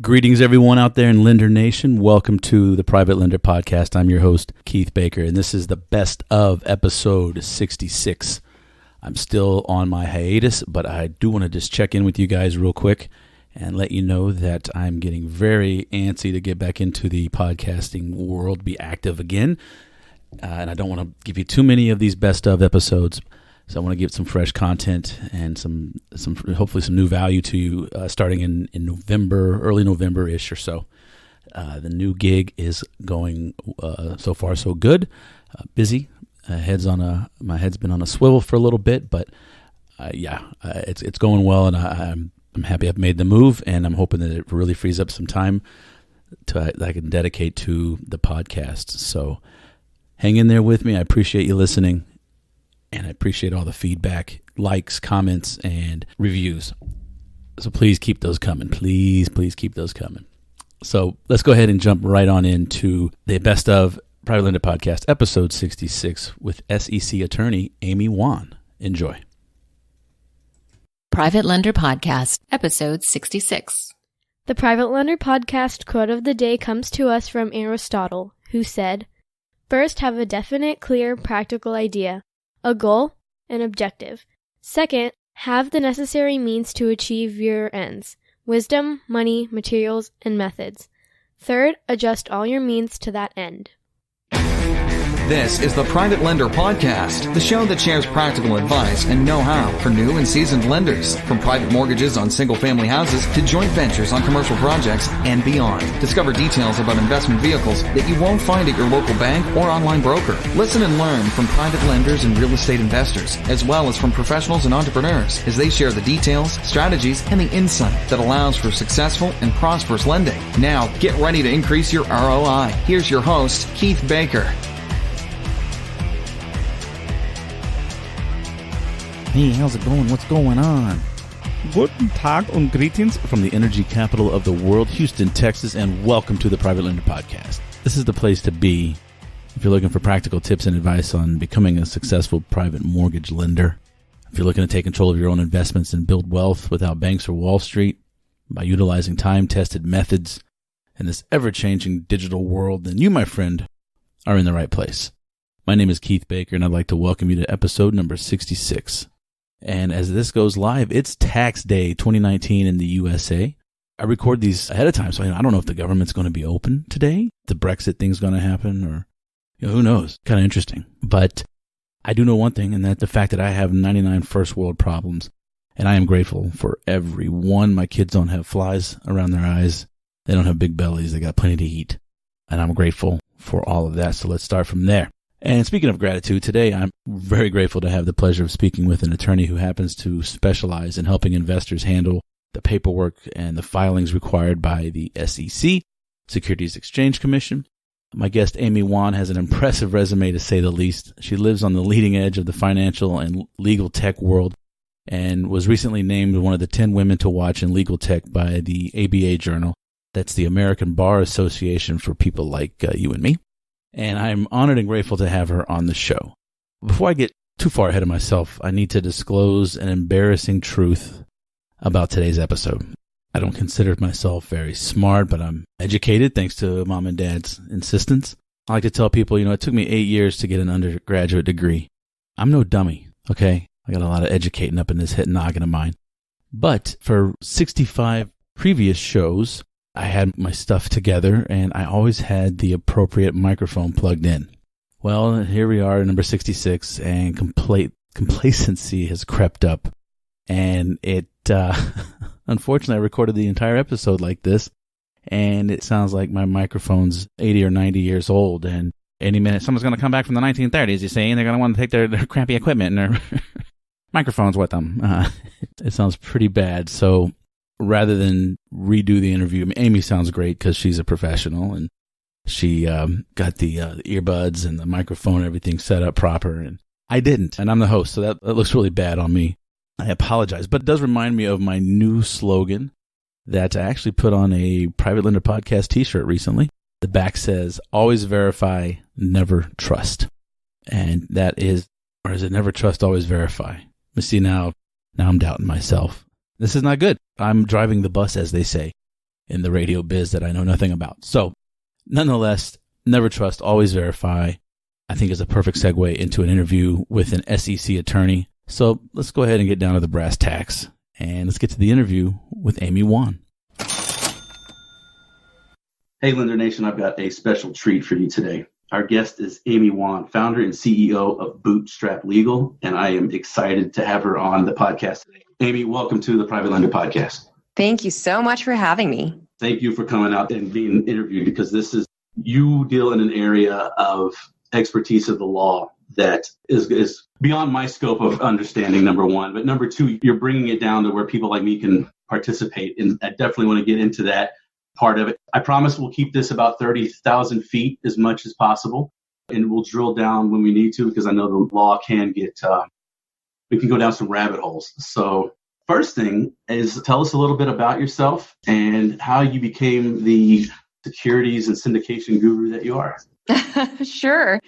Greetings, everyone out there in Lender Nation. Welcome to the Private Lender Podcast. I'm your host, Keith Baker, and this is the best of episode 66. I'm still on my hiatus, but I do want to just check in with you guys real quick and let you know that I'm getting very antsy to get back into the podcasting world, be active again. And I don't want to give you too many of these best of episodes, so I want to give some fresh content and some hopefully some new value to you starting in November, early November-ish or so. The new gig is going so far so good. Busy. My head's been on a swivel for a little bit, but it's going well, and I'm happy I've made the move, and I'm hoping that it really frees up some time that I can dedicate to the podcast. So hang in there with me. I appreciate you listening. And I appreciate all the feedback, likes, comments, and reviews. So please keep those coming. Please keep those coming. So let's go ahead and jump right on into the Best of Private Lender Podcast, episode 66, with SEC Attorney Amy Wan. Enjoy. Private Lender Podcast, episode 66. The Private Lender Podcast quote of the day comes to us from Aristotle, who said, "First, have a definite, clear, practical idea. A goal, an objective. Second, have the necessary means to achieve your ends. Wisdom, money, materials, and methods. Third, adjust all your means to that end." This is the Private Lender Podcast, the show that shares practical advice and know-how for new and seasoned lenders, from private mortgages on single-family houses to joint ventures on commercial projects and beyond. Discover details about investment vehicles that you won't find at your local bank or online broker. Listen and learn from private lenders and real estate investors, as well as from professionals and entrepreneurs, as they share the details, strategies, and the insight that allows for successful and prosperous lending. Now, get ready to increase your ROI. Here's your host, Keith Baker. Hey, how's it going? What's going on? Guten Tag und greetings From the energy capital of the world, Houston, Texas, and welcome to the Private Lender Podcast. This is the place to be if you're looking for practical tips and advice on becoming a successful private mortgage lender. If you're looking to take control of your own investments and build wealth without banks or Wall Street by utilizing time-tested methods in this ever-changing digital world, then you, my friend, are in the right place. My name is Keith Baker, and I'd like to welcome you to episode number 66. And as this goes live, it's tax day 2019 in the USA. I record these ahead of time, so I don't know if the government's going to be open today. The Brexit thing's going to happen, or who knows? Kind of interesting. But I do know one thing, and that's the fact that I have 99 first world problems, and I am grateful for every one. My kids don't have flies around their eyes. They don't have big bellies. They got plenty to eat, and I'm grateful for all of that. So let's start from there. And speaking of gratitude, today I'm very grateful to have the pleasure of speaking with an attorney who happens to specialize in helping investors handle the paperwork and the filings required by the SEC, Securities Exchange Commission. My guest, Amy Wan, has an impressive resume, to say the least. She lives on the leading edge of the financial and legal tech world and was recently named one of the 10 women to watch in legal tech by the ABA Journal. That's the American Bar Association for people like you and me. And I'm honored and grateful to have her on the show. Before I get too far ahead of myself, I need to disclose an embarrassing truth about today's episode. I don't consider myself very smart, but I'm educated thanks to mom and dad's insistence. I like to tell people, it took me 8 years to get an undergraduate degree. I'm no dummy, okay? I got a lot of educating up in this head noggin of mine. But for 65 previous shows, I had my stuff together, and I always had the appropriate microphone plugged in. Well, here we are, number 66, and complacency has crept up. And it, unfortunately, I recorded the entire episode like this, and it sounds like my microphone's 80 or 90 years old, and any minute someone's going to come back from the 1930s, you see, and they're going to want to take their crappy equipment and their microphones with them. It sounds pretty bad, so rather than redo the interview, Amy sounds great because she's a professional, and she got the earbuds and the microphone and everything set up proper, and I didn't, and I'm the host, so that looks really bad on me. I apologize, but it does remind me of my new slogan that I actually put on a Private Lender Podcast t-shirt recently. The back says, "Always verify, never trust." And that is, or is it never trust, always verify? You see, now I'm doubting myself. This is not good. I'm driving the bus, as they say. in the radio biz that I know nothing about. So nonetheless, never trust, always verify, I think is a perfect segue into an interview with an SEC attorney. So let's go ahead and get down to the brass tacks, and let's get to the interview with Amy Wan. Hey, Lender Nation, I've got a special treat for you today. Our guest is Amy Wan, founder and CEO of Bootstrap Legal, and I am excited to have her on the podcast today. Amy, welcome to the Private Lender Podcast. Thank you so much for having me. Thank you for coming out and being interviewed, because you deal in an area of expertise of the law that is beyond my scope of understanding, number one. But number two, you're bringing it down to where people like me can participate. And I definitely want to get into that part of it. I promise we'll keep this about 30,000 feet as much as possible. And we'll drill down when we need to, because I know the law can get, we can go down some rabbit holes. So first thing is, tell us a little bit about yourself and how you became the securities and syndication guru that you are. Sure.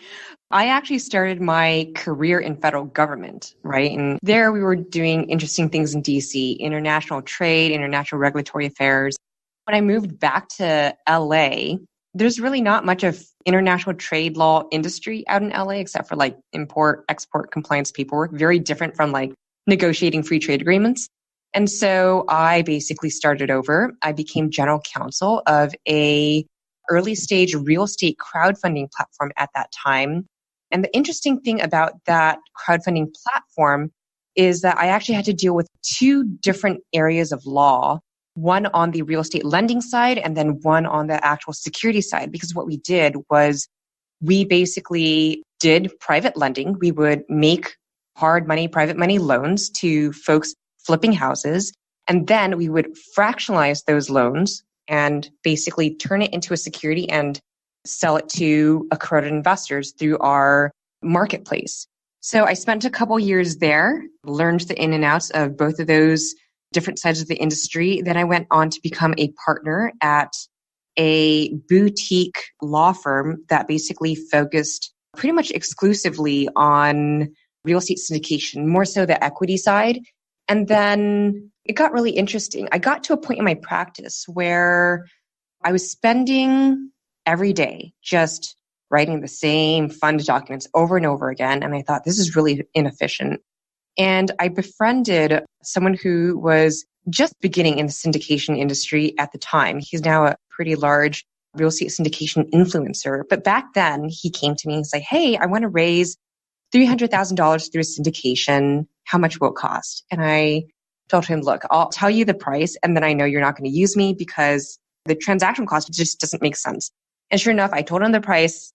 I actually started my career in federal government, right? And there we were doing interesting things in DC, international trade, international regulatory affairs. When I moved back to LA, there's really not much of international trade law industry out in LA, except for like import, export compliance paperwork, very different from like negotiating free trade agreements. And so I basically started over. I became general counsel of a early stage real estate crowdfunding platform at that time. And the interesting thing about that crowdfunding platform is that I actually had to deal with two different areas of law, one on the real estate lending side and then one on the actual security side. Because what we did was we basically did private lending. We would make hard money, private money loans to folks flipping houses. And then we would fractionalize those loans and basically turn it into a security and sell it to accredited investors through our marketplace. So I spent a couple years there, learned the in and outs of both of those different sides of the industry. Then I went on to become a partner at a boutique law firm that basically focused pretty much exclusively on real estate syndication, more so the equity side. And then it got really interesting. I got to a point in my practice where I was spending every day just writing the same fund documents over and over again. And I thought, this is really inefficient. And I befriended someone who was just beginning in the syndication industry at the time. He's now a pretty large real estate syndication influencer. But back then he came to me and said, hey, I want to raise $300,000 through a syndication. How much will it cost? And I told him, look, I'll tell you the price, and then I know you're not going to use me because the transaction cost just doesn't make sense. And sure enough, I told him the price.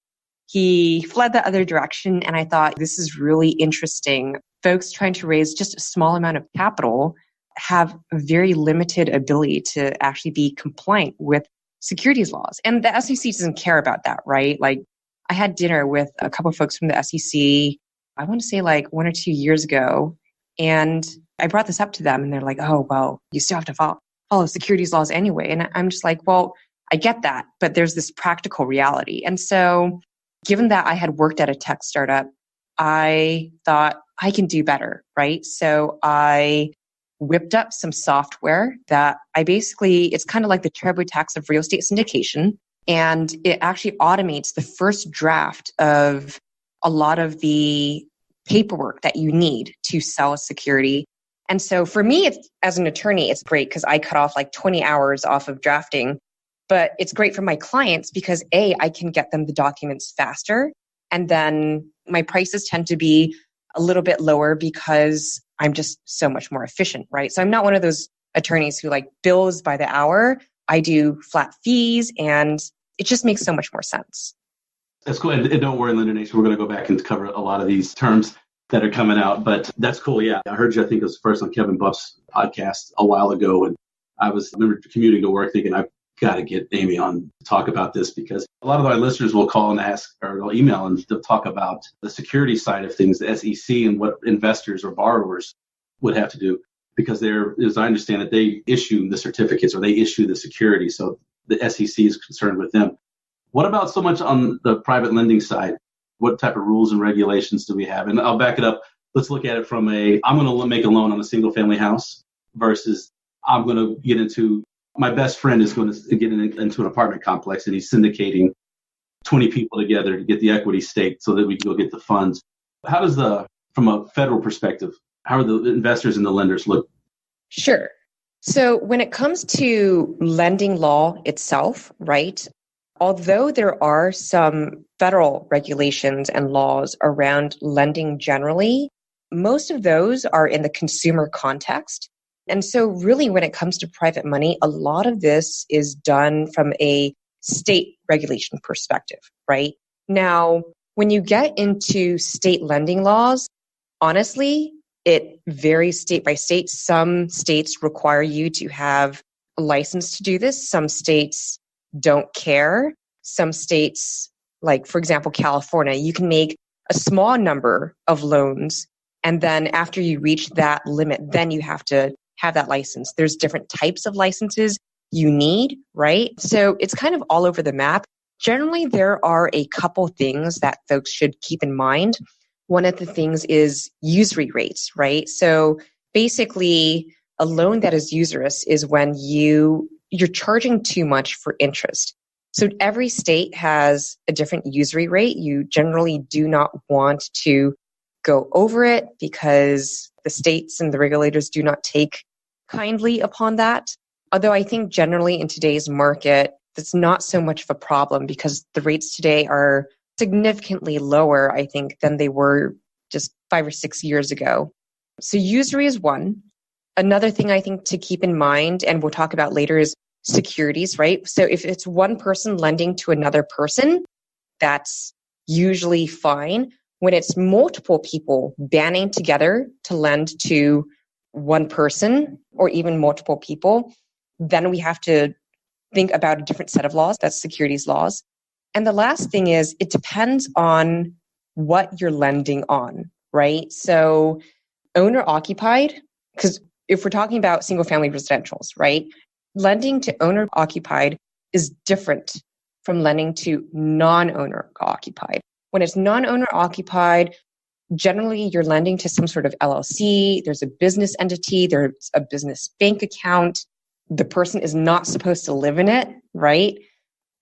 He fled the other direction, and I thought, this is really interesting. Folks trying to raise just a small amount of capital have a very limited ability to actually be compliant with securities laws. And the SEC doesn't care about that, right? Like, I had dinner with a couple of folks from the SEC, I want to say like 1 or 2 years ago. And I brought this up to them and they're like, oh, well, you still have to follow securities laws anyway. And I'm just like, well, I get that, but there's this practical reality. And so given that I had worked at a tech startup, I thought I can do better, right? So I whipped up some software that it's kind of like the TurboTax of real estate syndication. And it actually automates the first draft of a lot of the paperwork that you need to sell a security. And so for me, as an attorney, it's great because I cut off like 20 hours off of drafting. But it's great for my clients because A, I can get them the documents faster. And then my prices tend to be a little bit lower because I'm just so much more efficient, right? So I'm not one of those attorneys who like bills by the hour. I do flat fees and it just makes so much more sense. That's cool. And don't worry, Lender Nation, we're going to go back and cover a lot of these terms that are coming out. But that's cool. Yeah. I heard you, I think it was first on Kevin Buff's podcast a while ago. And I remember commuting to work thinking, I've got to get Amy on to talk about this because a lot of our listeners will call and ask or they'll email and they'll talk about the security side of things, the SEC and what investors or borrowers would have to do because as I understand it, they issue the certificates or they issue the security. So the SEC is concerned with them. What about so much on the private lending side? What type of rules and regulations do we have? And I'll back it up. Let's look at it from I'm going to make a loan on a single family house versus I'm going to get into my best friend is going to get into an apartment complex and he's syndicating 20 people together to get the equity stake so that we can go get the funds. How does from a federal perspective, how are the investors and the lenders look? Sure. So when it comes to lending law itself, right, although there are some federal regulations and laws around lending generally, most of those are in the consumer context. And so really when it comes to private money, a lot of this is done from a state regulation perspective, right? Now, when you get into state lending laws, honestly, it varies state by state. Some states require you to have a license to do this. Some states don't care. Some states, like for example, California, you can make a small number of loans. And then after you reach that limit, then you have to have that license. There's different types of licenses you need, right? So it's kind of all over the map. Generally, there are a couple things that folks should keep in mind. One of the things is usury rates, right? So basically, a loan that is usurious is when you're charging too much for interest. So every state has a different usury rate. You generally do not want to go over it because the states and the regulators do not take kindly upon that. Although I think generally in today's market, that's not so much of a problem because the rates today are significantly lower, I think, than they were just 5 or 6 years ago. So usury is one. Another thing I think to keep in mind, and we'll talk about later, is securities, right? So if it's one person lending to another person, that's usually fine. When it's multiple people banding together to lend to one person or even multiple people, then we have to think about a different set of laws. That's securities laws. And the last thing is it depends on what you're lending on, right? So owner occupied, because if we're talking about single family residentials, right? Lending to owner occupied is different from lending to non-owner occupied. When it's non-owner occupied, generally you're lending to some sort of LLC, there's a business entity, there's a business bank account. The person is not supposed to live in it, right?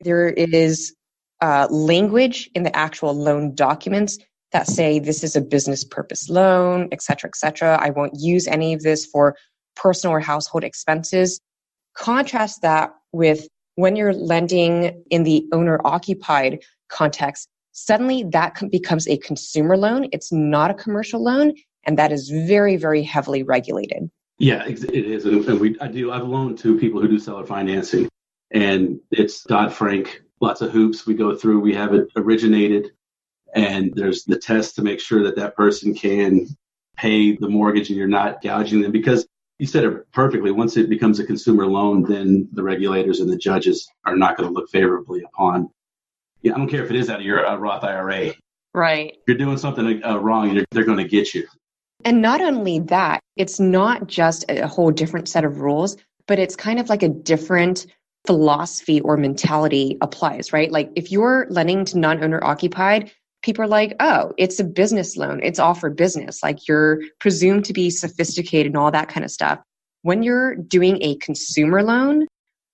There is language in the actual loan documents that say this is a business purpose loan, et cetera, et cetera. I won't use any of this for personal or household expenses. Contrast that with when you're lending in the owner-occupied context, suddenly that becomes a consumer loan. It's not a commercial loan, and that is very, very heavily regulated. Yeah, it is. And I've loaned to people who do seller financing, and it's Dodd-Frank, lots of hoops we go through. We have it originated, and there's the test to make sure that person can pay the mortgage and you're not gouging them. Because you said it perfectly. Once it becomes a consumer loan, then the regulators and the judges are not going to look favorably upon. Yeah, I don't care if it is out of your Roth IRA. Right. If you're doing something wrong, they're going to get you. And not only that, it's not just a whole different set of rules, but it's kind of like a different philosophy or mentality applies, right? Like if you're lending to non-owner occupied, people are like, oh, it's a business loan. It's all for business. Like you're presumed to be sophisticated and all that kind of stuff. When you're doing a consumer loan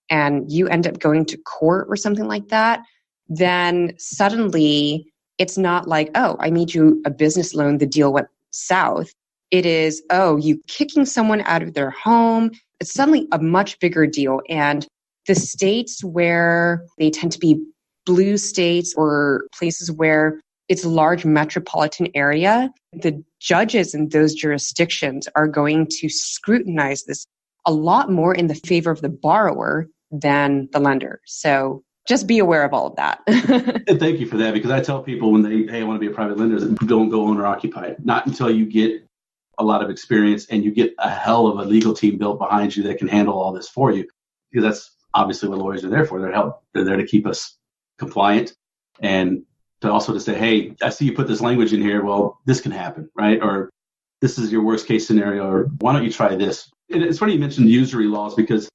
and you end up going to court or something like that, then suddenly it's not like, oh, I made you a business loan, the deal went south. It is, oh, you kicking someone out of their home. It's suddenly a much bigger deal. And the states where they tend to be blue states or places where it's a large metropolitan area, the judges in those jurisdictions are going to scrutinize this a lot more in the favor of the borrower than the lender. So just be aware of all of that. And thank you for that, because I tell people when I want to be a private lender, don't go owner occupied. Not until you get a lot of experience and you get a hell of a legal team built behind you that can handle all this for you. Because that's obviously what lawyers are there for. They're there to keep us compliant and to say, hey, I see you put this language in here. Well, this can happen, right? Or this is your worst case scenario. Or why don't you try this? And it's funny you mentioned usury laws, because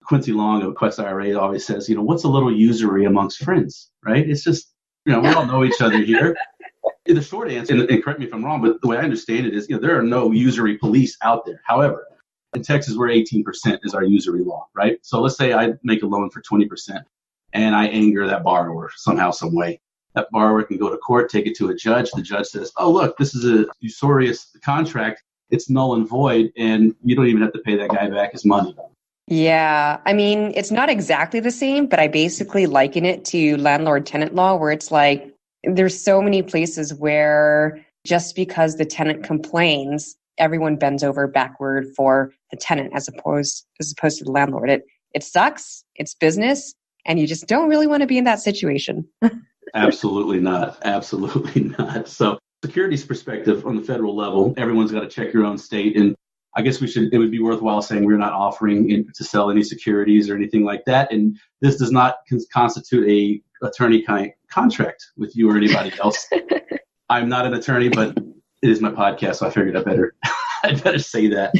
Quincy Long of Quest IRA always says, what's a little usury amongst friends, right? It's just, we all know each other here. The short answer, and correct me if I'm wrong, but the way I understand it is, there are no usury police out there. However, In Texas, we're 18% is our usury law, right? So let's say I make a loan for 20% and I anger that borrower somehow, some way. That borrower can go to court, take it to a judge. The judge says, oh, look, this is a usurious contract. It's null and void, and you don't even have to pay that guy back his money. Yeah. I mean, it's not exactly the same, but I basically liken it to landlord-tenant law, where it's like there's so many places where just because the tenant complains, everyone bends over backward for the tenant as opposed to the landlord. It sucks. It's business. And you just don't really want to be in that situation. Absolutely not. Absolutely not. So securities perspective on the federal level, everyone's got to check your own state. And I guess it would be worthwhile saying we're not offering to sell any securities or anything like that. And this does not constitute a attorney contract with you or anybody else. I'm not an attorney, but it is my podcast. So I figured I'd better say that.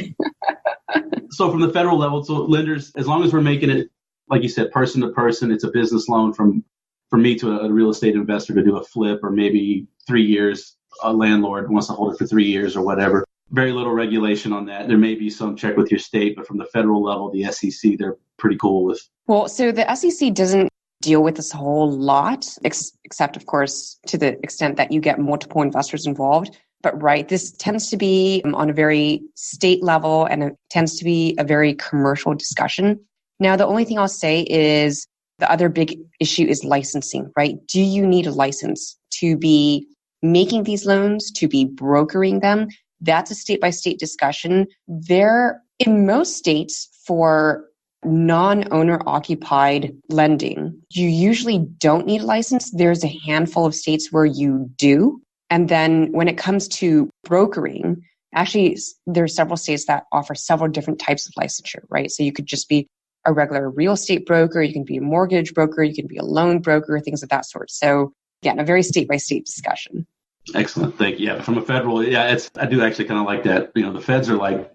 So from the federal level, so lenders, as long as we're making it, like you said, person to person, it's a business loan from me to a real estate investor to do a flip, or maybe 3 years, a landlord wants to hold it for 3 years or whatever. Very little regulation on that. There may be some check with your state, but from the federal level, the SEC, they're pretty cool with. Well, so the SEC doesn't deal with this a whole lot, except, of course, to the extent that you get multiple investors involved. But right, this tends to be on a very state level, and it tends to be a very commercial discussion. Now, the only thing I'll say is the other big issue is licensing, right? Do you need a license to be making these loans, to be brokering them? That's a state-by-state discussion. In most states, for non-owner occupied lending, you usually don't need a license. There's a handful of states where you do. And then when it comes to brokering, actually, there are several states that offer several different types of licensure, right? So you could just be a regular real estate broker, you can be a mortgage broker, you can be a loan broker, things of that sort. So again, a very state-by-state discussion. Excellent. Thank you. Yeah, from a federal, I do actually kind of like that. You know, the feds are like,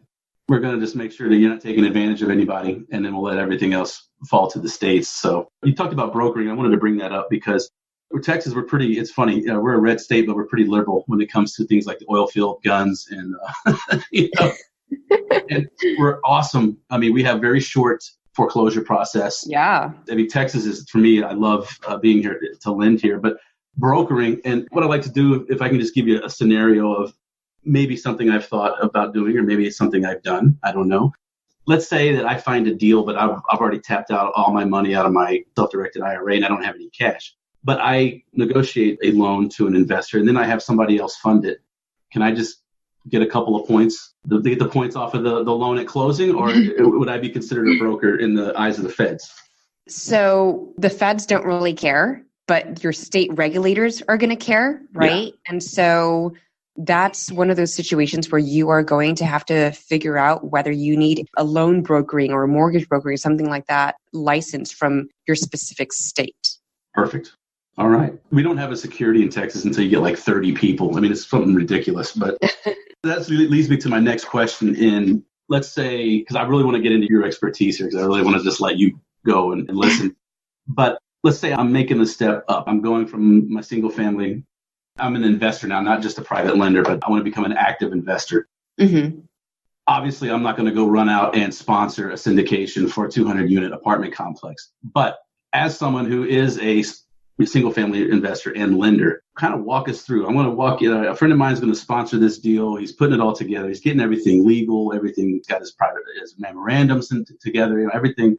we're going to just make sure that you're not taking advantage of anybody, and then we'll let everything else fall to the states. So you talked about brokering. I wanted to bring that up because Texas, it's funny, we're a red state, but we're pretty liberal when it comes to things like the oil field, guns, and, and we're awesome. I mean, we have very short foreclosure process. Yeah. I mean, Texas is, for me, I love being here to lend here, but brokering, and what I like to do, if I can just give you a scenario of maybe something I've thought about doing, or maybe it's something I've done, I don't know. Let's say that I find a deal, but I've already tapped out all my money out of my self-directed IRA and I don't have any cash. But I negotiate a loan to an investor and then I have somebody else fund it. Can I just get a couple of points, get the points off of the loan at closing, or would I be considered a broker in the eyes of the feds? So the feds don't really care, but your state regulators are going to care, right? Yeah. And so that's one of those situations where you are going to have to figure out whether you need a loan brokering or a mortgage brokering, something like that, license from your specific state. Perfect. All right. We don't have a security in Texas until you get like 30 people. I mean, it's something ridiculous, but that leads me to my next question. In, let's say, because I really want to get into your expertise here, because I really want to just let you go and listen. But let's say I'm making a step up. I'm going from my single family. I'm an investor now, not just a private lender, but I want to become an active investor. Mm-hmm. Obviously, I'm not going to go run out and sponsor a syndication for a 200-unit apartment complex. But as someone who is a single family investor and lender, kind of walk us through. I'm going to walk you. A friend of mine is going to sponsor this deal. He's putting it all together. He's getting everything legal. Everything. He's got his memorandums together. Everything.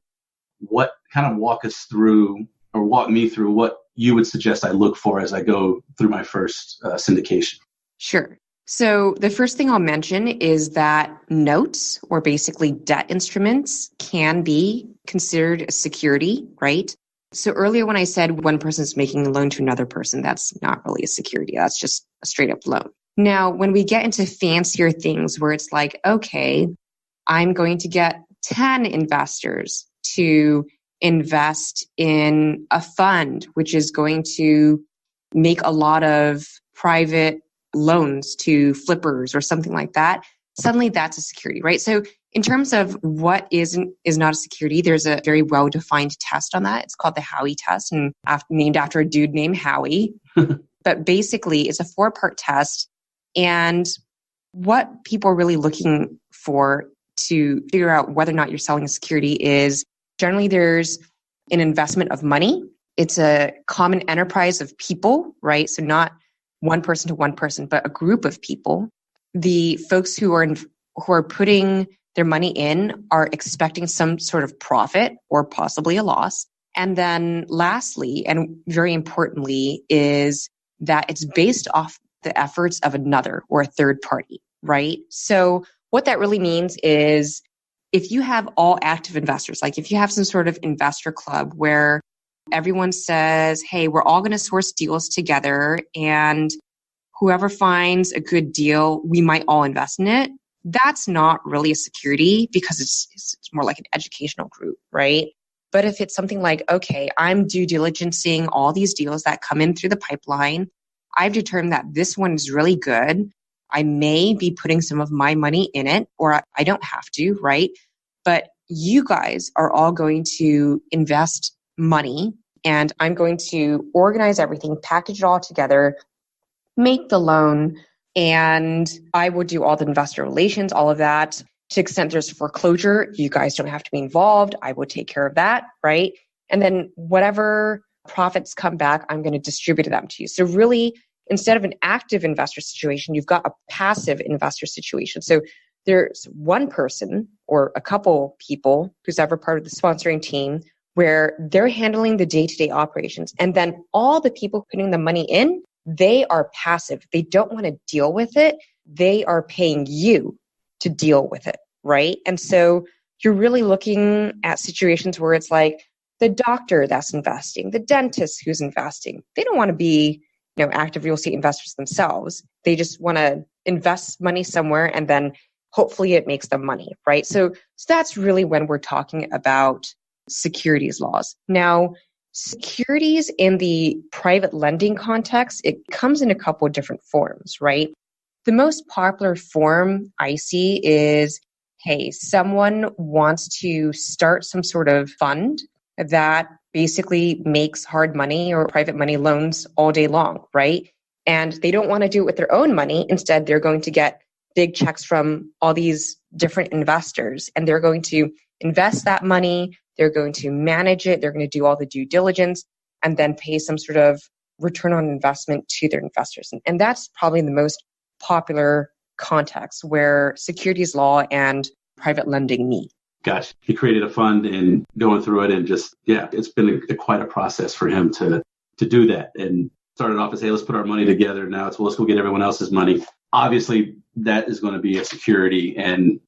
What kind of walk us through, or walk me through what you would suggest I look for as I go through my first syndication? Sure. So the first thing I'll mention is that notes, or basically debt instruments, can be considered a security, right? So earlier when I said one person's making a loan to another person, that's not really a security. That's just a straight up loan. Now, when we get into fancier things where it's like, okay, I'm going to get 10 investors to invest in a fund, which is going to make a lot of private loans to flippers or something like that, suddenly that's a security, right? So in terms of what is not a security, there's a very well-defined test on that. It's called the Howey test, and named after a dude named Howie. But basically, it's a 4-part test. And what people are really looking for to figure out whether or not you're selling a security is generally there's an investment of money. It's a common enterprise of people, right? So not one person to one person, but a group of people. The folks who are putting their money in are expecting some sort of profit or possibly a loss. And then lastly, and very importantly, is that it's based off the efforts of another or a third party, right? So what that really means is if you have all active investors, like if you have some sort of investor club where everyone says, hey, we're all going to source deals together and whoever finds a good deal, we might all invest in it. That's not really a security because it's more like an educational group, right? But if it's something like, okay, I'm due diligencing all these deals that come in through the pipeline, I've determined that this one is really good. I may be putting some of my money in it, or I don't have to, right? But you guys are all going to invest money, and I'm going to organize everything, package it all together, make the loan, and I will do all the investor relations, all of that. To the extent there's foreclosure, you guys don't have to be involved. I will take care of that, right? And then whatever profits come back, I'm going to distribute them to you. So really, instead of an active investor situation, you've got a passive investor situation. So there's one person or a couple people who's ever part of the sponsoring team where they're handling the day-to-day operations. And then all the people putting the money in, they are passive. They don't want to deal with it. They are paying you to deal with it, right? And so you're really looking at situations where it's like the doctor that's investing, the dentist who's investing. They don't want to be, active real estate investors themselves. They just want to invest money somewhere and then hopefully it makes them money, right? So that's really when we're talking about securities laws. Now, securities in the private lending context, it comes in a couple of different forms, right? The most popular form I see is, hey, someone wants to start some sort of fund that basically makes hard money or private money loans all day long, right? And they don't want to do it with their own money. Instead, they're going to get big checks from all these different investors, and they're going to invest that money. They're going to manage it. They're going to do all the due diligence and then pay some sort of return on investment to their investors. And that's probably the most popular context where securities law and private lending meet. Gosh, he created a fund and going through it and just, it's been quite a process for him to do that. And started off as, hey, let's put our money together. Now it's, well, let's go get everyone else's money. Obviously, that is going to be a security. And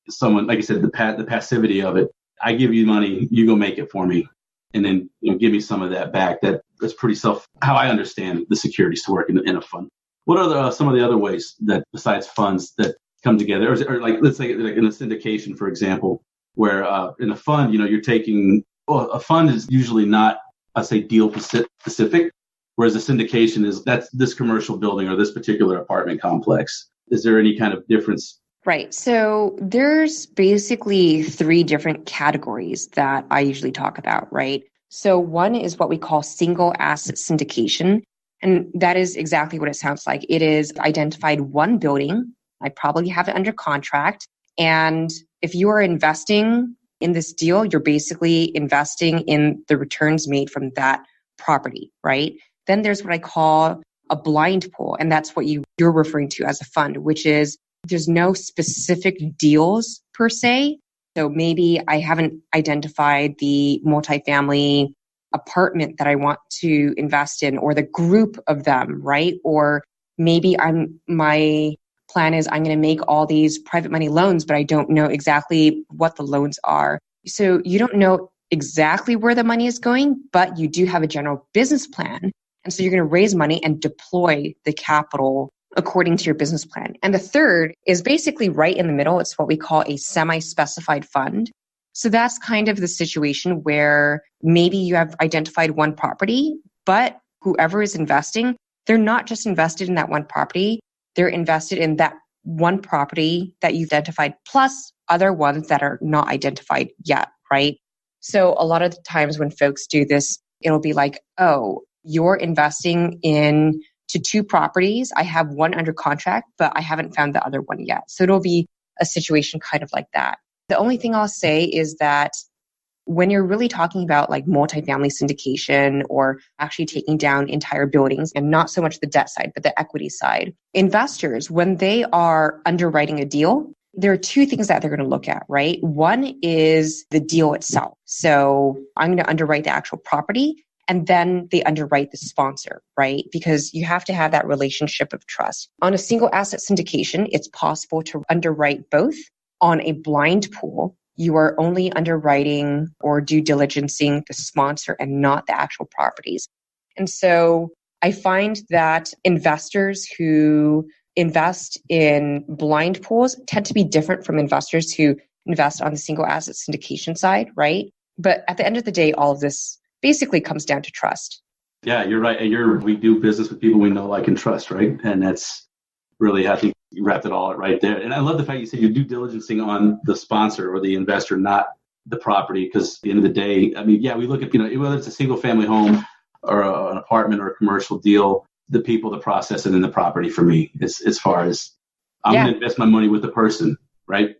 someone, like I said, the passivity of it. I give you money, you go make it for me. And then give me some of that back. That's pretty how I understand the securities to work in a fund. What are some of the other ways that besides funds that come together? Or like, let's say like in a syndication, for example, where in a fund, you're taking, a fund is usually not, I say, deal specific, whereas a syndication that's this commercial building or this particular apartment complex. Is there any kind of difference? Right. So there's basically 3 different categories that I usually talk about, right? So one is what we call single asset syndication. And that is exactly what it sounds like. It is identified one building. I probably have it under contract. And if you are investing in this deal, you're basically investing in the returns made from that property, right? Then there's what I call a blind pool. And that's what you're referring to as a fund, which is there's no specific deals per se. So maybe I haven't identified the multifamily apartment that I want to invest in or the group of them, right? Or maybe my plan is I'm going to make all these private money loans, but I don't know exactly what the loans are. So you don't know exactly where the money is going, but you do have a general business plan. And so you're going to raise money and deploy the capital according to your business plan. And the third is basically right in the middle. It's what we call a semi-specified fund. So that's kind of the situation where maybe you have identified one property, but whoever is investing, they're not just invested in that one property. They're invested in that one property that you've identified, plus other ones that are not identified yet, right? So a lot of the times when folks do this, it'll be like, oh, you're investing into 2 properties. I have one under contract, but I haven't found the other one yet. So it'll be a situation kind of like that. The only thing I'll say is that when you're really talking about like multifamily syndication or actually taking down entire buildings, and not so much the debt side, but the equity side, investors, when they are underwriting a deal, there are two things that they're going to look at, right? One is the deal itself. So I'm going to underwrite the actual property, and then they underwrite the sponsor, right? Because you have to have that relationship of trust. On a single asset syndication, it's possible to underwrite both. On a blind pool, you are only underwriting or due diligencing the sponsor and not the actual properties. And so I find that investors who invest in blind pools tend to be different from investors who invest on the single asset syndication side, right? But at the end of the day, all of this basically comes down to trust. Yeah, you're right. We do business with people we know, like, and trust, right? And that's really, I think you wrapped it all right there. And I love the fact you said you do diligencing on the sponsor or the investor, not the property, because at the end of the day, I mean, yeah, we look at, whether it's a single family home or an apartment or a commercial deal, the people, the process, and then the property for me, as far as I'm going to invest my money with the person, right?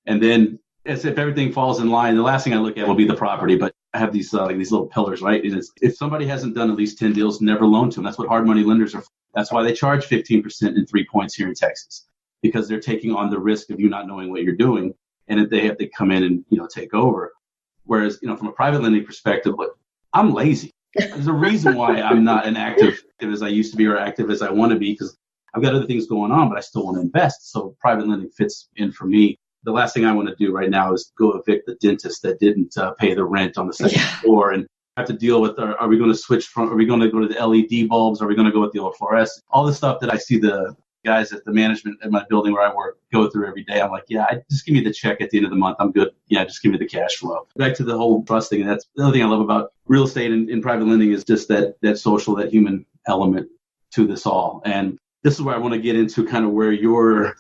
And then as if everything falls in line, the last thing I look at will be the property, but I have these these little pillars, right? And if somebody hasn't done at least 10 deals, never loan to them. That's what hard money lenders are for. That's why they charge 15% and 3 points here in Texas, because they're taking on the risk of you not knowing what you're doing, and if they have to come in and take over. Whereas from a private lending perspective, look, I'm lazy. There's a reason why I'm not as active as I used to be or active as I want to be, because I've got other things going on, but I still want to invest. So private lending fits in for me. The last thing I want to do right now is go evict the dentist that didn't pay the rent on the second floor, and have to deal with, are we going to go to the LED bulbs? Are we going to go with the old fluorescent? All the stuff that I see the guys at the management at my building where I work go through every day. I'm like, just give me the check at the end of the month. I'm good. Yeah, just give me the cash flow. Back to the whole trust thing. And that's the other thing I love about real estate and private lending is just that social, that human element to this all. And this is where I want to get into kind of where you're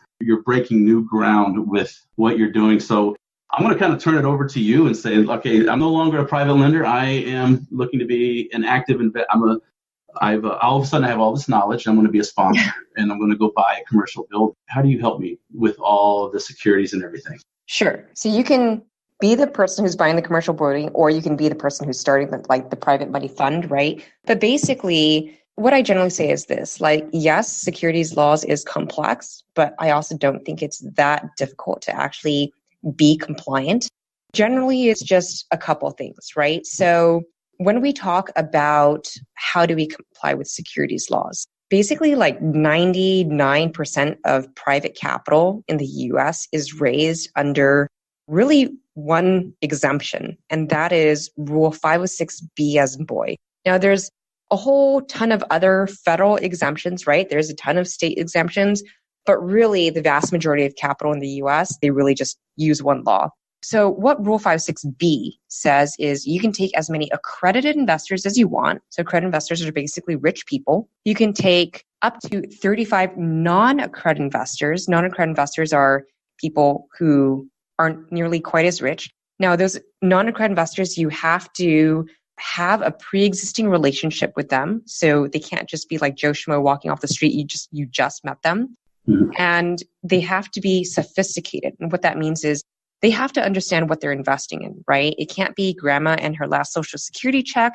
breaking new ground with what you're doing. So I'm going to kind of turn it over to you and say, okay, I'm no longer a private lender. I am looking to be an active investor. All of a sudden I have all this knowledge. I'm going to be a sponsor and I'm going to go buy a commercial building. How do you help me with all of the securities and everything? Sure. So you can be the person who's buying the commercial building, or you can be the person who's starting the private money fund, right? But basically, what I generally say is this, yes, securities laws is complex, but I also don't think it's that difficult to actually be compliant. Generally, it's just a couple things, right? So when we talk about how do we comply with securities laws, basically 99% of private capital in the US is raised under really one exemption, and that is Rule 506B as in boy. Now, there's a whole ton of other federal exemptions, right? There's a ton of state exemptions, but really the vast majority of capital in the US, they really just use one law. So what Rule 506B says is you can take as many accredited investors as you want. So accredited investors are basically rich people. You can take up to 35 non-accredited investors. Non-accredited investors are people who aren't nearly quite as rich. Now, those non-accredited investors, you have to have a pre-existing relationship with them. So they can't just be like Joe Schmo walking off the street. You just met them. Mm-hmm. And they have to be sophisticated. And what that means is they have to understand what they're investing in, right? It can't be grandma and her last social security check.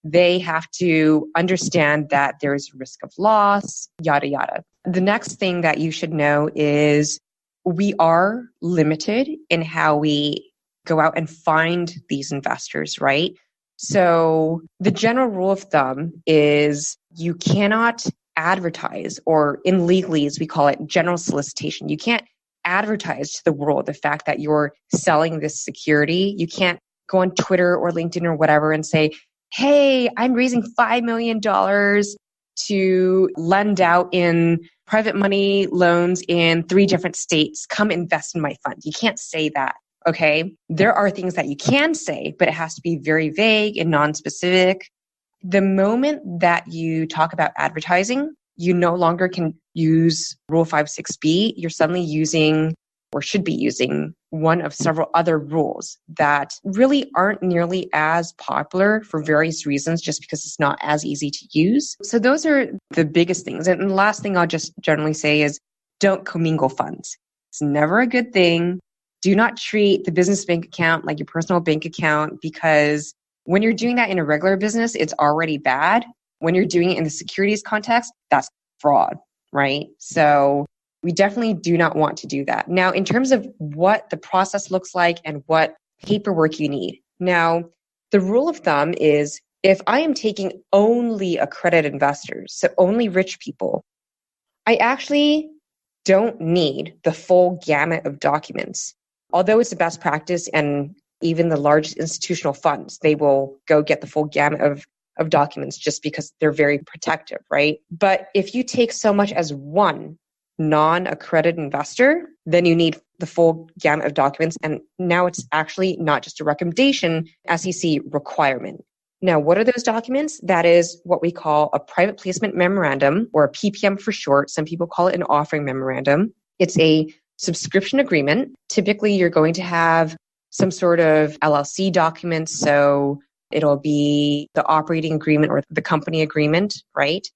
They have to understand that there is risk of loss, yada, yada. The next thing that you should know is we are limited in how we go out and find these investors, right? So the general rule of thumb is you cannot advertise, or in legalese, we call it general solicitation. You can't advertise to the world the fact that you're selling this security. You can't go on Twitter or LinkedIn or whatever and say, hey, I'm raising $5 million to lend out in private money loans in 3 different states. Come invest in my fund. You can't say that. Okay. There are things that you can say, but it has to be very vague and non-specific. The moment that you talk about advertising, you no longer can use Rule 506B. You're suddenly using, or should be using, one of several other rules that really aren't nearly as popular for various reasons, just because it's not as easy to use. So those are the biggest things. And the last thing I'll just generally say is don't commingle funds. It's never a good thing. Do not treat the business bank account like your personal bank account, because when you're doing that in a regular business, it's already bad. When you're doing it in the securities context, that's fraud, right? So we definitely do not want to do that. Now, in terms of what the process looks like and what paperwork you need. Now, the rule of thumb is if I am taking only accredited investors, so only rich people, I actually don't need the full gamut of documents. Although it's the best practice, and even the largest institutional funds, they will go get the full gamut of documents just because they're very protective, right? But if you take so much as one non-accredited investor, then you need the full gamut of documents. And now it's actually not just a recommendation, SEC requirement. Now, what are those documents? That is what we call a private placement memorandum, or a PPM for short. Some people call it an offering memorandum. It's a subscription agreement. Typically, you're going to have some sort of LLC document. So it'll be the operating agreement or the company agreement, right?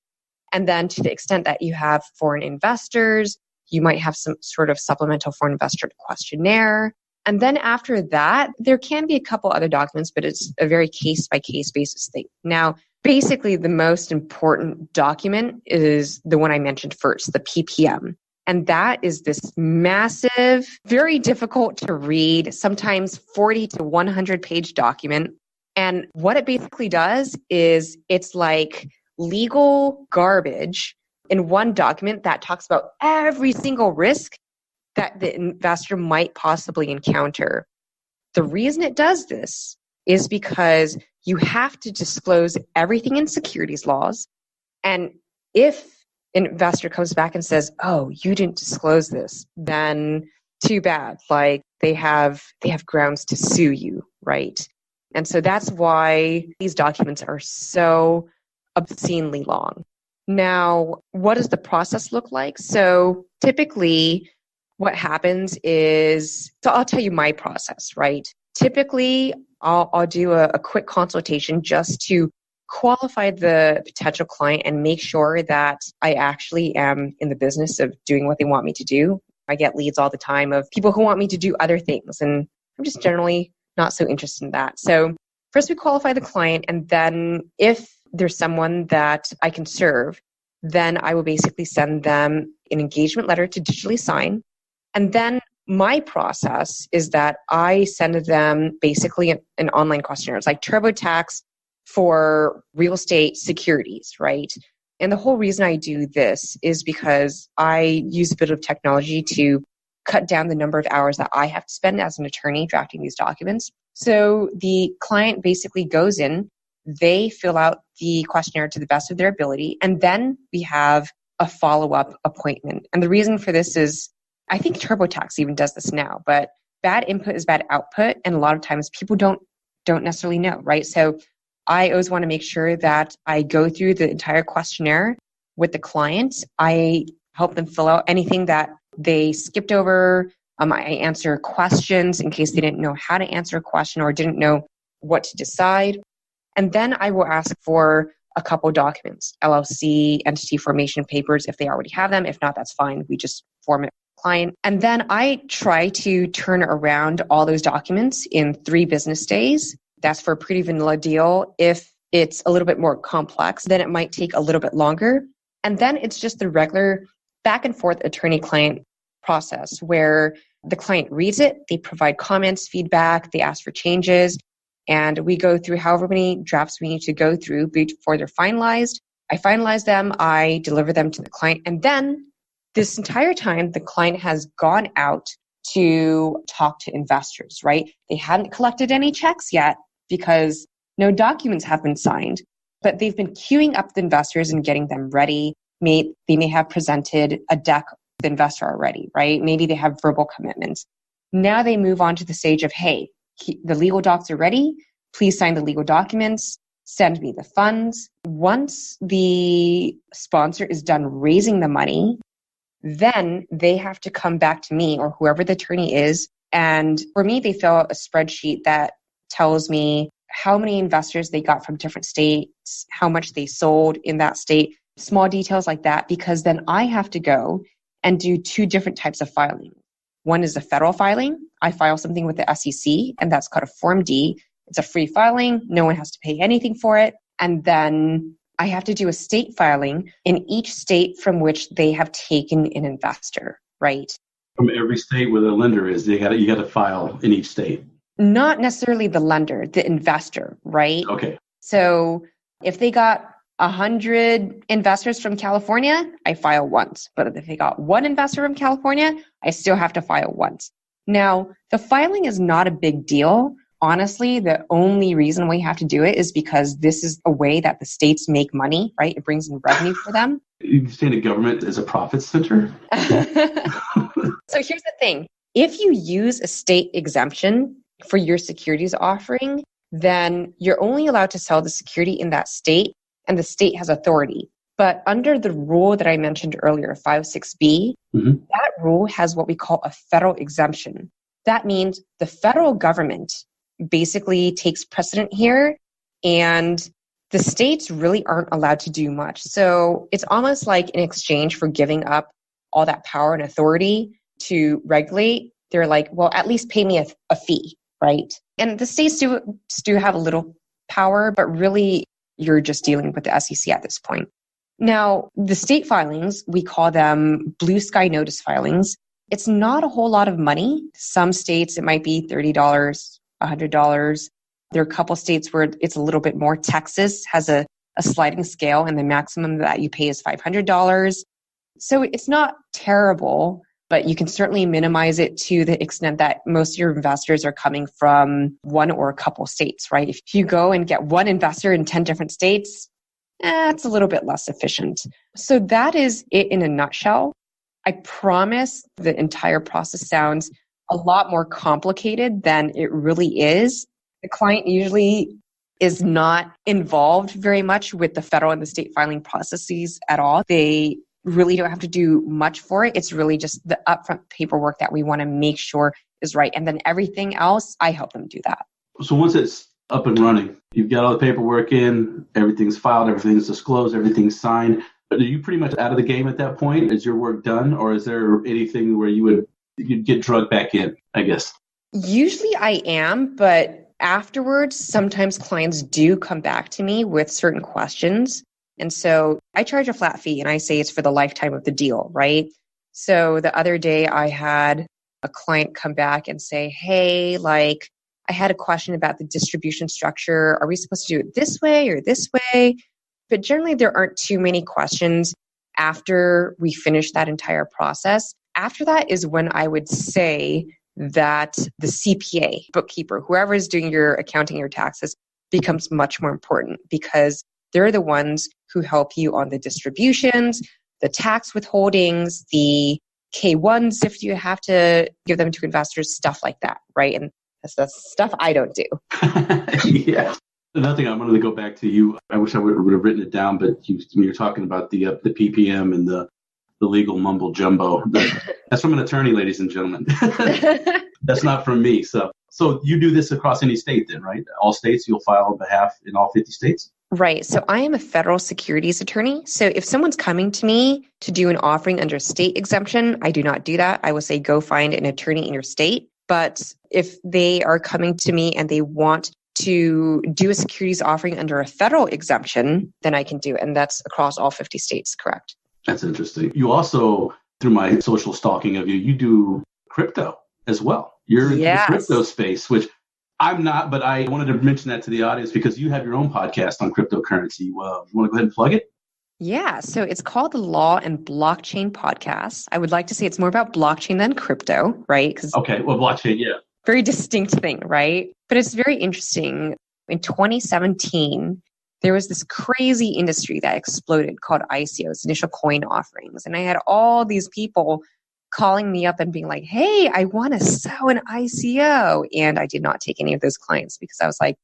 And then to the extent that you have foreign investors, you might have some sort of supplemental foreign investor questionnaire. And then after that, there can be a couple other documents, but it's a very case-by-case basis thing. Now, basically, the most important document is the one I mentioned first, the PPM. And that is this massive, very difficult to read, sometimes 40 to 100 page document. And what it basically does is it's like legal garbage in one document that talks about every single risk that the investor might possibly encounter. The reason it does this is because you have to disclose everything in securities laws. And if an investor comes back and says, oh, you didn't disclose this, then too bad. Like they have grounds to sue you, right? And so that's why these documents are so obscenely long. Now, what does the process look like? So typically what happens is, so I'll tell you my process, right? Typically, I'll do a quick consultation just to qualify the potential client and make sure that I actually am in the business of doing what they want me to do. I get leads all the time of people who want me to do other things, and I'm just generally not so interested in that. So first we qualify the client, and then if there's someone that I can serve, then I will basically send them an engagement letter to digitally sign. And then my process is that I send them basically an online questionnaire. It's like TurboTax for real estate securities, right? And the whole reason I do this is because I use a bit of technology to cut down the number of hours that I have to spend as an attorney drafting these documents. So the client basically goes in, they fill out the questionnaire to the best of their ability, and then we have a follow-up appointment. And the reason for this is, I think TurboTax even does this now, but bad input is bad output. And a lot of times people don't necessarily know, right? So I always want to make sure that I go through the entire questionnaire with the client. I help them fill out anything that they skipped over. I answer questions in case they didn't know how to answer a question or didn't know what to decide. And then I will ask for a couple documents, LLC, entity formation papers, if they already have them. If not, that's fine. We just form it client. And then I try to turn around all those documents in 3 business days. That's for a pretty vanilla deal. If it's a little bit more complex, then it might take a little bit longer. And then it's just the regular back and forth attorney-client process where the client reads it, they provide comments, feedback, they ask for changes, and we go through however many drafts we need to go through before they're finalized. I finalize them, I deliver them to the client, and then this entire time, the client has gone out to talk to investors, right? They hadn't collected any checks yet because no documents have been signed, but they've been queuing up the investors and getting them ready. They may have presented a deck to the investor already, right? Maybe they have verbal commitments. Now they move on to the stage of, hey, the legal docs are ready. Please sign the legal documents. Send me the funds. Once the sponsor is done raising the money, then they have to come back to me or whoever the attorney is. And for me, they fill out a spreadsheet that tells me how many investors they got from different states, how much they sold in that state, small details like that, because then I have to go and do 2 different types of filing. One is a federal filing. I file something with the SEC, and that's called a Form D. It's a free filing. No one has to pay anything for it. And then I have to do a state filing in each state from which they have taken an investor, right? From every state where the lender is, you got to file in each state. Not necessarily the lender, the investor, right? Okay. So if they got 100 investors from California, I file once. But if they got one investor from California, I still have to file once. Now, the filing is not a big deal. Honestly, the only reason we have to do it is because this is a way that the states make money, right? It brings in revenue for them. You saying the government is a profit center? So here's the thing. If you use a state exemption for your securities offering, then you're only allowed to sell the security in that state, and the state has authority. But under the rule that I mentioned earlier, 506B, that rule has what we call a federal exemption. That means the federal government basically takes precedent here, and the states really aren't allowed to do much. So it's almost like in exchange for giving up all that power and authority to regulate, they're like, well, at least pay me a fee, right? And the states do have a little power, but really you're just dealing with the SEC at this point. Now, the state filings, we call them blue sky notice filings. It's not a whole lot of money. Some states, it might be $30, $100. There are a couple states where it's a little bit more. Texas has a sliding scale, and the maximum that you pay is $500. So it's not terrible, but you can certainly minimize it to the extent that most of your investors are coming from one or a couple states, right? If you go and get one investor in 10 different states, it's a little bit less efficient. So that is it in a nutshell. I promise the entire process sounds a lot more complicated than it really is. The client usually is not involved very much with the federal and the state filing processes at all. They really don't have to do much for it. It's really just the upfront paperwork that we want to make sure is right. And then everything else, I help them do that. So once it's up and running, you've got all the paperwork in, everything's filed, everything's disclosed, everything's signed. But are you pretty much out of the game at that point? Is your work done? Or is there anything where you'd get drugged back in, I guess? Usually I am, but afterwards, sometimes clients do come back to me with certain questions. And so I charge a flat fee and I say it's for the lifetime of the deal, right? So the other day I had a client come back and say, hey, I had a question about the distribution structure. Are we supposed to do it this way or this way? But generally there aren't too many questions after we finish that entire process. After that is when I would say that the CPA, bookkeeper, whoever is doing your accounting, your taxes, becomes much more important because they're the ones who help you on the distributions, the tax withholdings, the K-1s if you have to give them to investors, stuff like that, right? And that's the stuff I don't do. Yeah. Another thing I wanted to go back to you. I wish I would have written it down, but when you're talking about the PPM and the legal mumbo jumbo, that's from an attorney, ladies and gentlemen. That's not from me. So you do this across any state then, right? All states, you'll file on behalf in all 50 states? Right. So I am a federal securities attorney. So if someone's coming to me to do an offering under state exemption, I do not do that. I will say go find an attorney in your state. But if they are coming to me and they want to do a securities offering under a federal exemption, then I can do it. And that's across all 50 states, correct? That's interesting. You also, through my social stalking of you, you do crypto as well. You're in the crypto space, which I'm not, but I wanted to mention that to the audience because you have your own podcast on cryptocurrency. You want to go ahead and plug it? Yeah. So it's called the Law and Blockchain Podcast. I would like to say it's more about blockchain than crypto, right? Okay. Well, blockchain, yeah. Very distinct thing, right? But it's very interesting. In 2017, there was this crazy industry that exploded called ICOs, initial coin offerings. And I had all these people calling me up and being like, hey, I want to sell an ICO. And I did not take any of those clients because I was like,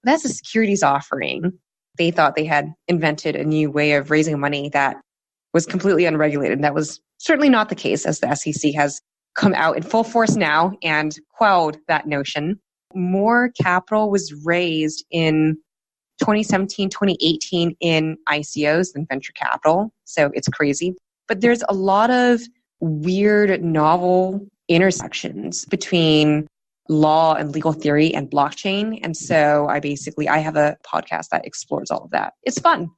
that's a securities offering. They thought they had invented a new way of raising money that was completely unregulated. And that was certainly not the case, as the SEC has come out in full force now and quelled that notion. More capital was raised in 2017, 2018 in ICOs than venture capital. So it's crazy. But there's a lot of weird, novel intersections between law and legal theory and blockchain. And so I have a podcast that explores all of that. It's fun.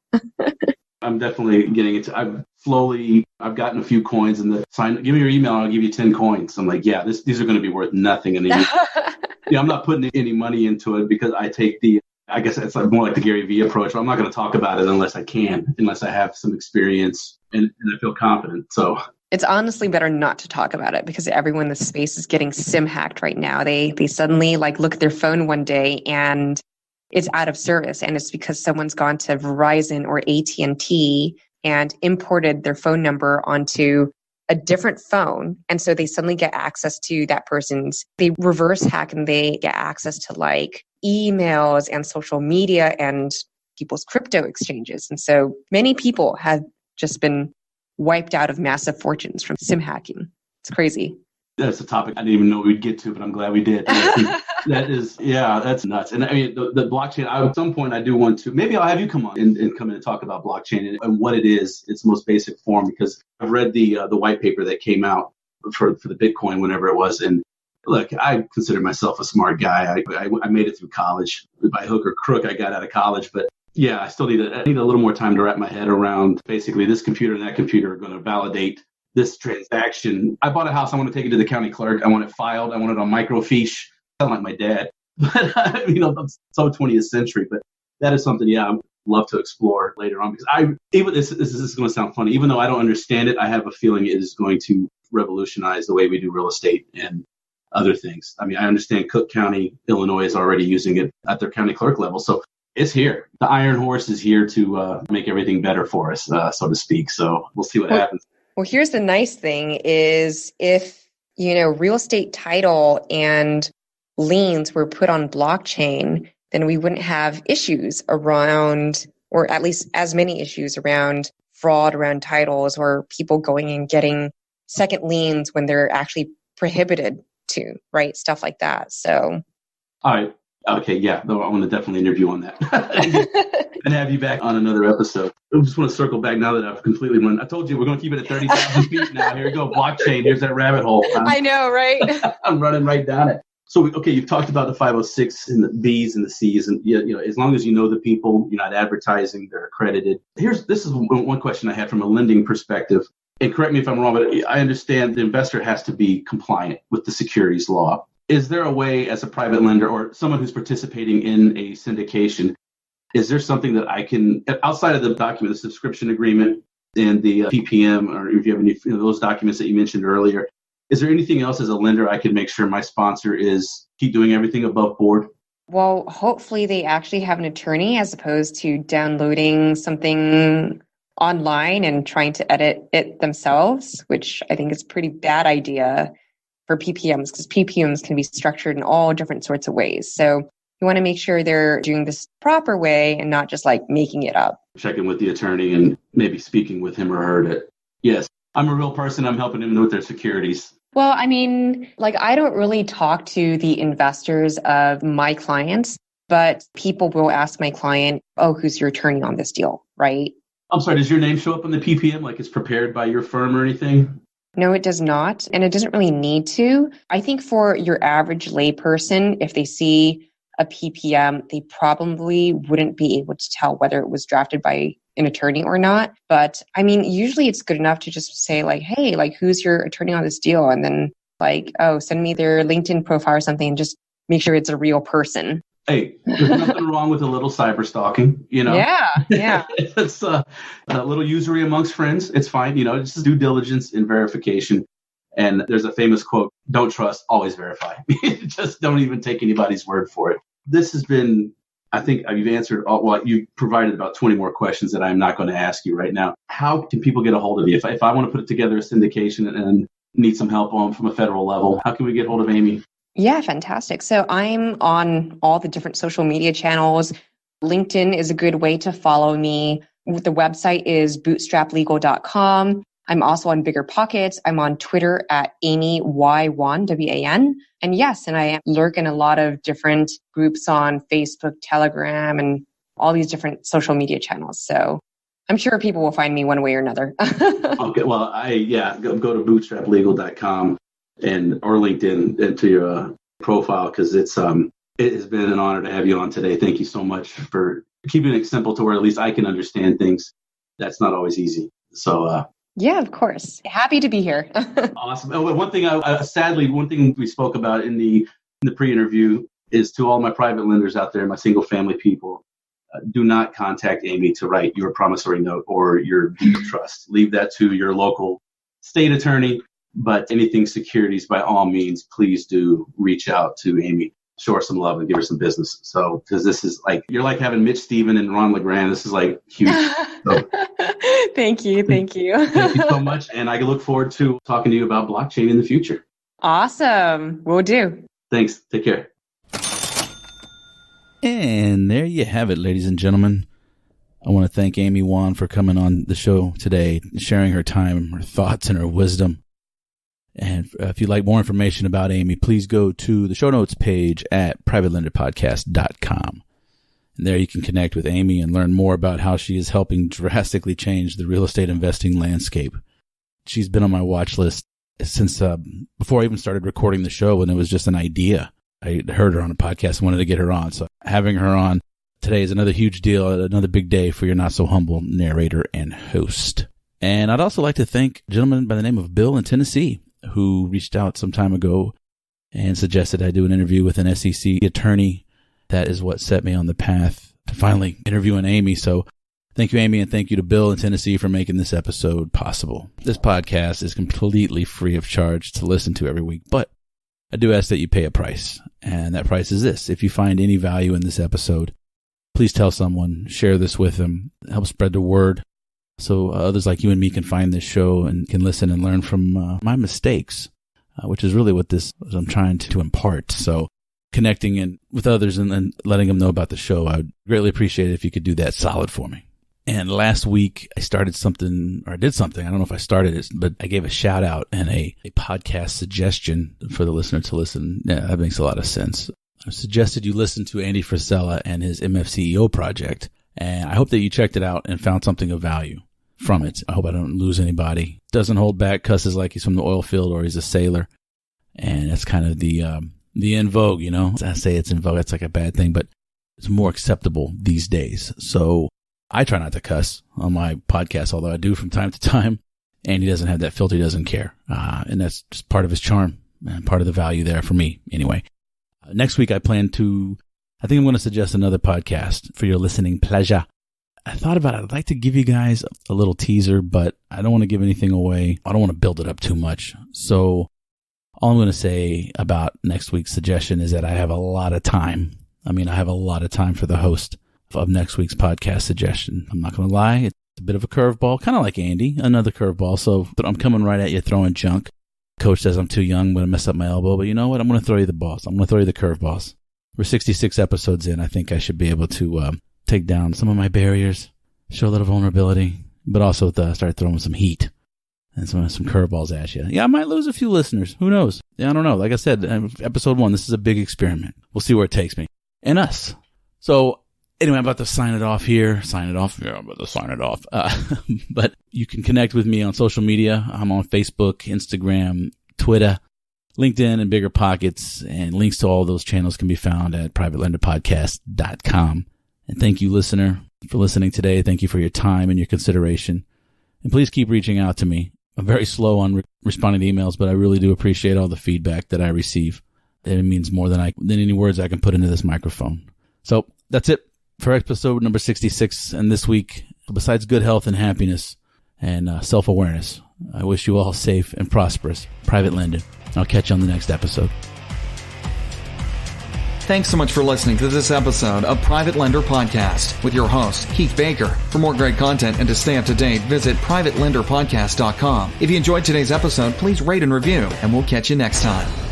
I'm definitely getting into. I've gotten a few coins and give me your email and I'll give you 10 coins. I'm like, yeah, these are going to be worth nothing. And I'm not putting any money into it because I take I guess it's more like the Gary Vee approach. I'm not going to talk about it unless I have some experience and I feel confident. So it's honestly better not to talk about it because everyone in the space is getting SIM hacked right now. They suddenly look at their phone one day and it's out of service. And it's because someone's gone to Verizon or AT&T and imported their phone number onto a different phone. And so they suddenly get access to they reverse hack and they get access to emails and social media and people's crypto exchanges. And so many people have just been wiped out of massive fortunes from SIM hacking. It's crazy. That's a topic I didn't even know we'd get to, but I'm glad we did. That's nuts. And I mean, the blockchain, at some point I do want to, maybe I'll have you come on and come in and talk about blockchain and what it is, its most basic form, because I've read the white paper that came out for the Bitcoin, whenever it was. And look, I consider myself a smart guy. I made it through college. By hook or crook, I got out of college, but yeah, I still need a little more time to wrap my head around basically this computer and that computer are going to validate this transaction. I bought a house. I want to take it to the county clerk. I want it filed. I want it on microfiche. I sound like my dad, but I'm so 20th century. But that is something, I'd love to explore later on because this is going to sound funny. Even though I don't understand it, I have a feeling it is going to revolutionize the way we do real estate and other things. I mean, I understand Cook County, Illinois is already using it at their county clerk level. So it's here. The Iron Horse is here to make everything better for us, so to speak. So we'll see what happens. Well, here's the nice thing is if, real estate title and liens were put on blockchain, then we wouldn't have issues around, or at least as many issues around fraud around titles or people going and getting second liens when they're actually prohibited to, right? Stuff like that. So. All right. Okay. Yeah. I want to definitely interview on that and have you back on another episode. I just want to circle back now that I've completely run. I told you we're going to keep it at 30,000 feet now. Here we go. Blockchain. Here's that rabbit hole. I know, right? I'm running right down it. So, you've talked about the 506 and the B's and the C's, and as long as you know the people, you're not advertising, they're accredited. This is one question I had from a lending perspective. And correct me if I'm wrong, but I understand the investor has to be compliant with the securities law. Is there a way as a private lender or someone who's participating in a syndication, is there something that I can, outside of the document, the subscription agreement and the PPM, or if you have any those documents that you mentioned earlier, is there anything else as a lender I can make sure my sponsor keep doing everything above board? Well, hopefully they actually have an attorney as opposed to downloading something online and trying to edit it themselves, which I think is a pretty bad idea for PPMs because PPMs can be structured in all different sorts of ways. So you want to make sure they're doing this proper way and not just making it up. Checking with the attorney and maybe speaking with him or her yes, I'm a real person. I'm helping them with their securities. Well, I mean, I don't really talk to the investors of my clients, but people will ask my client, who's your attorney on this deal, right? I'm sorry, does your name show up on the PPM like it's prepared by your firm or anything? No, it does not. And it doesn't really need to. I think for your average layperson, if they see a PPM, they probably wouldn't be able to tell whether it was drafted by an attorney or not. But I mean, usually it's good enough to just say hey, who's your attorney on this deal? And then send me their LinkedIn profile or something and just make sure it's a real person. Hey, there's nothing wrong with a little cyber stalking, Yeah. It's a little usury amongst friends. It's fine. It's just due diligence and verification. And there's a famous quote, don't trust, always verify. Just don't even take anybody's word for it. This has been, I think you've answered you provided about 20 more questions that I'm not going to ask you right now. How can people get a hold of you? If I want to put together a syndication and need some help from a federal level, how can we get hold of Amy? Yeah, fantastic. So I'm on all the different social media channels. LinkedIn is a good way to follow me. The website is bootstraplegal.com. I'm also on Bigger Pockets. I'm on Twitter at Amy Y Wan, W-A-N. And yes, and I lurk in a lot of different groups on Facebook, Telegram, and all these different social media channels. So I'm sure people will find me one way or another. Okay, well, go to bootstraplegal.com or LinkedIn into your profile, because it has been an honor to have you on today. Thank you so much for keeping it simple to where at least I can understand things. That's not always easy. So yeah, of course. Happy to be here. Awesome. Oh, one thing, sadly, one thing we spoke about in the pre-interview is to all my private lenders out there, my single family people. Do not contact Amy to write your promissory note or your deed of trust. Leave that to your local state attorney. But anything securities, by all means, please do reach out to Amy. Show her some love and give her some business. So, because this is like, you're like having Mitch Stephen and Ron LeGrand. This is like huge. So, Thank you. Thank you so much. And I look forward to talking to you about blockchain in the future. Awesome. Will do. Thanks. Take care. And there you have it, ladies and gentlemen. I want to thank Amy Wan for coming on the show today, sharing her time, her thoughts, and her wisdom. And if you'd like more information about Amy, please go to the show notes page at privatelenderpodcast.com. And there you can connect with Amy and learn more about how she is helping drastically change the real estate investing landscape. She's been on my watch list since before I even started recording the show, and it was just an idea. I heard her on a podcast and wanted to get her on. So having her on today is another huge deal, another big day for your not so humble narrator and host. And I'd also like to thank a gentleman by the name of Bill in Tennessee, who reached out some time ago and suggested I do an interview with an SEC attorney. That is what set me on the path to finally interviewing Amy. So thank you, Amy, and thank you to Bill in Tennessee for making this episode possible. This podcast is completely free of charge to listen to every week, but I do ask that you pay a price, and that price is this. If you find any value in this episode, please tell someone, share this with them, help spread the word so others like you and me can find this show and can listen and learn from my mistakes, which is really what I'm trying to impart. So connecting with others and letting them know about the show, I would greatly appreciate it if you could do that solid for me. And last week I started something, or I did something. I don't know if I started it, but I gave a shout out and a podcast suggestion for the listener to listen. Yeah, that makes a lot of sense. I suggested you listen to Andy Frisella and his MFCEO project. And I hope that you checked it out and found something of value from it. I hope I don't lose anybody. Doesn't hold back, cusses like he's from the oil field or he's a sailor. And that's kind of the in vogue, you know. I say it's in vogue. That's like a bad thing, but it's more acceptable these days. So I try not to cuss on my podcast, although I do from time to time. And he doesn't have that filter. He doesn't care. And that's just part of his charm and part of the value there for me anyway. Next week, I think I'm going to suggest another podcast for your listening pleasure. I thought about it. I'd like to give you guys a little teaser, but I don't want to give anything away. I don't want to build it up too much. So all I'm going to say about next week's suggestion is that I have a lot of time. I have a lot of time for the host of next week's podcast suggestion. I'm not going to lie. It's a bit of a curveball, kind of like Andy, another curveball. But I'm coming right at you throwing junk. Coach says I'm too young. I'm going to mess up my elbow. But you know what? I'm going to throw you the balls. I'm going to throw you the curveballs. We're 66 episodes in. I think I should be able to take down some of my barriers, show a little vulnerability, but also start throwing some heat and some curveballs at you. Yeah, I might lose a few listeners. Who knows? Yeah, I don't know. Like I said, episode 1, this is a big experiment. We'll see where it takes me and us. So anyway, I'm about to sign it off here. Sign it off? Yeah, I'm about to sign it off. But you can connect with me on social media. I'm on Facebook, Instagram, Twitter, LinkedIn, and Bigger Pockets. And links to all those channels can be found at privatelenderpodcast.com. And thank you, listener, for listening today. Thank you for your time and your consideration. And please keep reaching out to me. I'm very slow on responding to emails, but I really do appreciate all the feedback that I receive. It means more than any words I can put into this microphone. So that's it for episode number 66. And this week, besides good health and happiness and self-awareness, I wish you all safe and prosperous private lending. I'll catch you on the next episode. Thanks so much for listening to this episode of Private Lender Podcast with your host, Keith Baker. For more great content and to stay up to date, visit privatelenderpodcast.com. If you enjoyed today's episode, please rate and review, and we'll catch you next time.